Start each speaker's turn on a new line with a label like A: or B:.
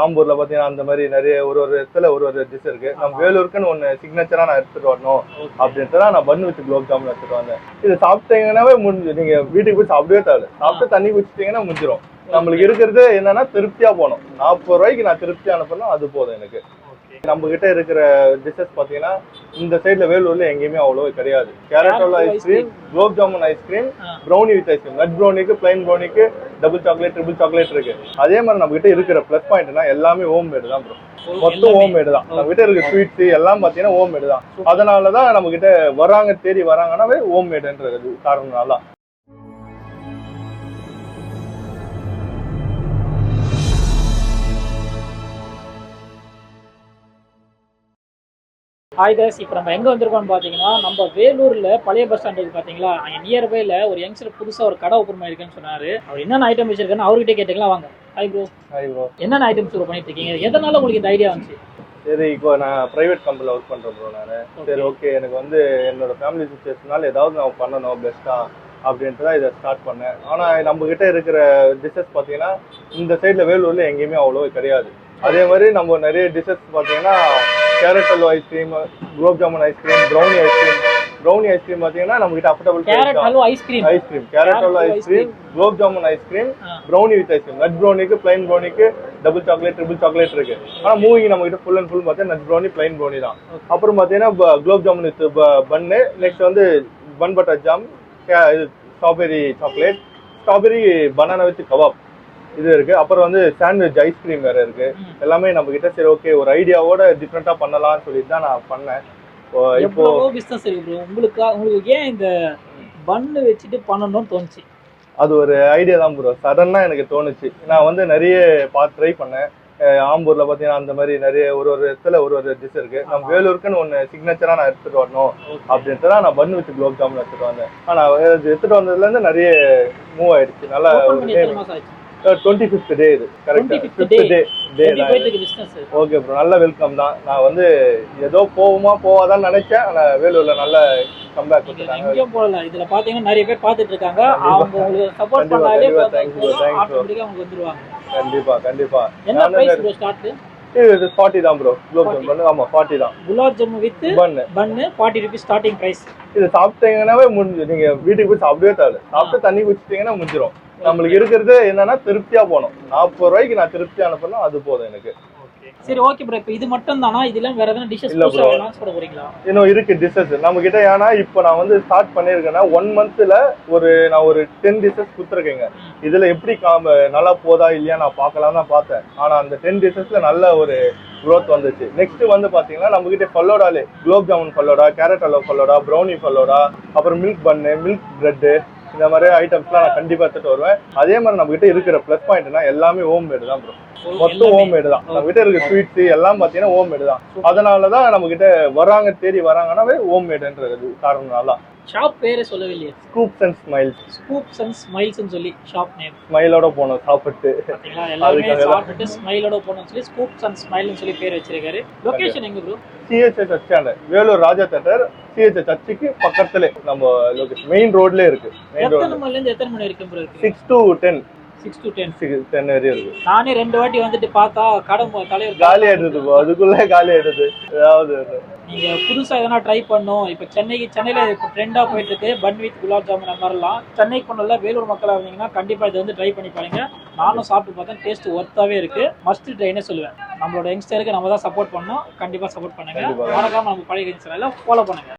A: ஆம்பூர்ல பாத்தீங்கன்னா அந்த மாதிரி நிறைய ஒரு இடத்துல ஒரு டிஷ் இருக்கு. நம்ம வேலூருக்குன்னு ஒண்ணு சிக்னேச்சரா நான் எடுத்துட்டு வரணும் அப்படின்ட்டு தான் நான் பன் வித் குலோப் ஜாமுன் எடுத்துட்டு வந்தேன். இது சாப்பிட்டீங்கன்னாவே முடிஞ்சு, நீங்க வீட்டுக்கு போய் சாப்பிடவே தேவை, சாப்பிட்டு தண்ணி குடிச்சிட்டீங்கன்னா முடிஞ்சிடும். நம்மளுக்கு இருக்கிறது என்னன்னா திருப்தியா போகணும். 40 ரூபாய்க்கு நான் திருப்தியா அனுப்பணும், அது போதும் எனக்கு. நம்ம கிட்ட இருக்கிற டிஷஸ் பாத்தீங்கன்னா இந்த சைட்ல வேலூர்ல எங்கேயுமே அவ்வளவு கிடையாது. Carrot halwa ice cream, gulab jamun ice cream, brownie with ice cream, nut ப்ரௌனிக்கு, பிளைன் ப்ரௌனிக்கு டபுள் சாக்லேட், ட்ரிபிள் சாக்லேட் இருக்கு. அதே மாதிரி நம்ம கிட்ட இருக்கிற பிளஸ் பாயிண்ட்னா எல்லாமே ஹோம் மேடு தான் ப்ரோ. மொத்தம் ஹோம் மேடு தான். நம்ம கிட்ட இருக்க ஸ்வீட்ஸ் எல்லாம் பாத்தீங்கன்னா ஹோம் மேடு தான். அதனாலதான் நம்ம கிட்ட வராங்க, தேடி வராங்கன்னாவே ஹோம் மேடுன்றது காரணம்னால.
B: ஹாய் கைஸ், இப்போ நம்ம எங்கே வந்திருக்கோம்னு பார்த்தீங்கன்னா, நம்ம வேலூரில் பழைய பஸ் ஸ்டாண்டுக்கு பார்த்தீங்களா, அங்கே நியர்பையில் ஒரு யங்ஸ்டர் புதுசாக ஒரு கடை ஓப்பன் பண்ணியிருக்கேன்னு சொன்னார். அவர் என்னென்ன ஐட்டம் வச்சிருக்காருன்னு அவர்கிட்ட கேட்டுக்கலாம் வாங்க. Hi bro. Hi bro. என்னென்ன ஐட்டம்ஸ் ப்ரோ பண்ணிட்டு இருக்கீங்க? எதனால உங்களுக்கு இந்த ஐடியா வந்துச்சு?
A: சரி, இப்போ நான் ப்ரைவேட் கம்பெனியில் ஒர்க் பண்ணுறேன் ப்ரோ. நான் சரி ஓகே, எனக்கு வந்து என்னோட ஃபேமிலி சுச்சுவேஷனால ஏதாவது நான் பண்ணணும் பெஸ்ட்டாக அப்படின்ட்டு தான் இதை ஸ்டார்ட் பண்ணேன். ஆனால் நம்ம கிட்ட இருக்கிற டிஷ்ஷஸ் பார்த்தீங்கன்னா இந்த சைடில் வேலூரில் எங்கேயுமே அவ்வளோ கிடையாது. அதே மாதிரி நம்ம நிறைய டிஷ்ஷஸ் பார்த்தீங்கன்னா carrot halwa ice cream, gulab jamun ice cream, brownie ice cream. Brownie ice cream பார்த்தீங்கன்னா நம்ம கிட்ட affordable
B: carrot halwa ice cream,
A: carrot halwa ice cream, gulab jamun ice cream, brownie with ice cream, nut ப்ரௌனிக்கு, பிளைன் ப்ரௌனிக்கு டபுள் சாக்லேட், ட்ரிபிள் சாக்லேட் இருக்கு. ஆனால் மூவிங் நம்ம கிட்ட ஃபுல் அண்ட் ஃபுல் பார்த்தீங்கன்னா நட் ப்ரௌனி, பிளைன் ப்ரௌனி தான். அப்புறம் பார்த்தீங்கன்னா gulab jamun with bun, next வந்து bun butter jam, strawberry chocolate, strawberry banana with kebab இது இருக்கு. அப்புறம் வந்து சாண்ட்விச் ஐஸ்கிரீம் வேற இருக்கு. எல்லாமே நம்ம கிட்ட சரி ஓகே ஒரு ஐடியாவோட டிஃப்ரெண்டா பண்ணலாம்னு சொல்லிட்டு தான் நான் பண்ணேன்.
B: இப்போ பிசினஸ் இருக்கு ப்ரோ. உங்களுக்கு ஏன் இந்த பன்னு வச்சுட்டு பண்ணணும்னு தோணுச்சு?
A: அது ஒரு ஐடியா தான் ப்ரோ, சடனா எனக்கு தோணுச்சு. நான் வந்து நிறைய ட்ரை பண்ணேன். ஆம்பூர்ல பாத்தீங்கன்னா அந்த மாதிரி நிறைய ஒரு இடத்துல ஒரு டிஷ் இருக்கு. நம்ம வேலூருக்குன்னு ஒண்ணு சிக்னேச்சரா நான் எடுத்துட்டு வரணும் அப்படின்ட்டு தான் நான் பன் வித் குலோப் ஜாமுன் எடுத்துட்டு வந்தேன். ஆனா எடுத்துட்டு வந்ததுல இருந்து நிறைய மூவ் ஆயிடுச்சு. நல்லா 25th டே இது. கரெக்ட், 5th டே. ஓகே ப்ரோ, நல்ல வெல்கம் தான். நான் வந்து ஏதோ போவாதான்னு நினைச்சேன். ஆனா வேலூர்ல நல்ல கம்பேக் கொடுத்தாங்க.
B: எங்கேயும் போகல. இதுல பாத்தீங்கன்னா நிறைய பேர் பாத்துட்டு இருக்காங்க. அவங்க உங்களுக்கு சப்போர்ட் பண்ணாலே ஆட்டோமேட்டிக்கா அவங்க வந்துருவாங்க.
A: கண்டிப்பா.
B: என்ன பிரைஸ் ப்ரோ ஸ்டார்ட்?
A: இது 40 தான் ப்ரோ. குலோப் ஜாமுன் ஆமா 40 தான்.
B: Gulab jamun with bun 40 rupees starting price.
A: இது சாப்பிட்டீங்கன்னாவே முடிஞ்சு, நீங்க வீட்டுக்கு போய் சாப்பிடவே தேவை, சாப்பிட்டு தண்ணி குடிச்சிட்டீங்கன்னா முடிஞ்சிடும். நம்மளுக்கு இருக்கிறது என்னன்னா திருப்தியா போகணும். 40 ரூபாய்க்கு நான் திருப்தியா அனுப்பணும், அது போதும் எனக்கு.
B: சரி ஓகே ப்ரோ. இப்போ இது மட்டும் தானா? இதுல வேற எதனா டிஷஸ் லான்ச் பண்ண போறீங்களா?
A: இன்னும் இருக்கு டிஷஸ் நம்ம கிட்ட. ஏன்னா இப்போ நான் வந்து ஸ்டார்ட் பண்ணிருக்கேன்னா 1 மந்த்ல நான் ஒரு 10 டிஷஸ் கொடுத்துருக்கேங்க. இதுல எப்படி நல்லா போதா இல்லையா நான் பார்க்கலாம் தான் பார்த்தேன். ஆனா அந்த 10 டிஷஸ்ல நல்ல ஒரு growth வந்துச்சு. நெக்ஸ்ட் வந்து பாத்தீங்கன்னா நம்ம கிட்ட ஃபல்லோடாலே குலோப் ஜாமுன் ஃபல்லோடா, கேரட் அல்வா ஃபல்லோடா, ப்ரௌனி ஃபல்லோடா, அப்புறம் மில்க் பன்னு, மில்க் பிரெட், இந்த மாதிரி ஐட்டம்ஸ்லாம் நான் கண்டிப்பா எடுத்துட்டு வருவேன். அதே மாதிரி நம்ம கிட்ட இருக்கிற பிளஸ் பாயிண்ட்னா எல்லாமே ஹோம் மேடு தான் ப்ரோ. மொத்தம் ஹோம் மேடு தான். நம்ம கிட்ட இருக்க ஸ்வீட்ஸ் எல்லாம் பாத்தீங்கன்னா ஹோம் மேடு தான். அதனாலதான் நம்ம கிட்ட வராங்க, தேடி வராங்கன்னாவே ஹோம் மேடுன்றது காரணம்னால.
B: ஷாப் பேரே சொல்லவில்லையே.
A: Scoops and smiles.
B: Scoops and ஸ்மைல்ஸ்னு சொல்லி ஷாப் நேம்.
A: ஸ்மைலோட போனோம் சாப்பிட்டு.
B: பாத்தீங்களா, எல்லாரும் சாப்பிட்டு ஸ்மைலோட போனோம்னு சொல்லி ஸ்கூப்ஸ் அண்ட் ஸ்மைல்னு சொல்லி பேர் வச்சிருக்காரு. லொகேஷன் எங்க bro? CHS church stand, Vellore Raja theatre, CHS சர்ச்சுக்கு பக்கத்துல நம்ம லொகேஷன். மெயின் ரோட்ல இருக்கு. எத்தனை மணில இருந்து எத்தனை மணி வரைக்கும் ப்ரோ இருக்கு?
A: 6 to 10.
B: 6 to 10
A: வரையும் இருக்கு.
B: நானே 2 வாட்டி வந்துட்டு பார்த்தா கடை தலைவர்
A: காலி ஆயிடுது. அதுக்குள்ள காலி ஆயிடுது. ஏதாவது
B: நீங்க புதுசா எதனா ட்ரை பண்ணும். இப்ப சென்னையில இப்போ ட்ரெண்டா போயிட்டு இருக்கு பன் வித் குலாப் ஜாமுன். அந்த மாதிரிலாம் சென்னைக்கு பண்ணல, வேலூர் மக்களா இருந்தீங்கன்னா கண்டிப்பா இதை வந்து ட்ரை பண்ணி பாருங்க. நானும் சாப்பிட்டு பார்த்தேன், டேஸ்ட் ஒர்த்தாவே இருக்கு. மஸ்ட் ட்ரைனே சொல்லுவேன். நம்மளோட யங்ஸ்டருக்கு நம்ம தான் சப்போர்ட் பண்ணோம். கண்டிப்பா சப்போர்ட் பண்ணுங்க. மறக்காம நம்ம பழைய யங்ஸ்டர் எல்லாம் ஃபாலோ பண்ணுங்க.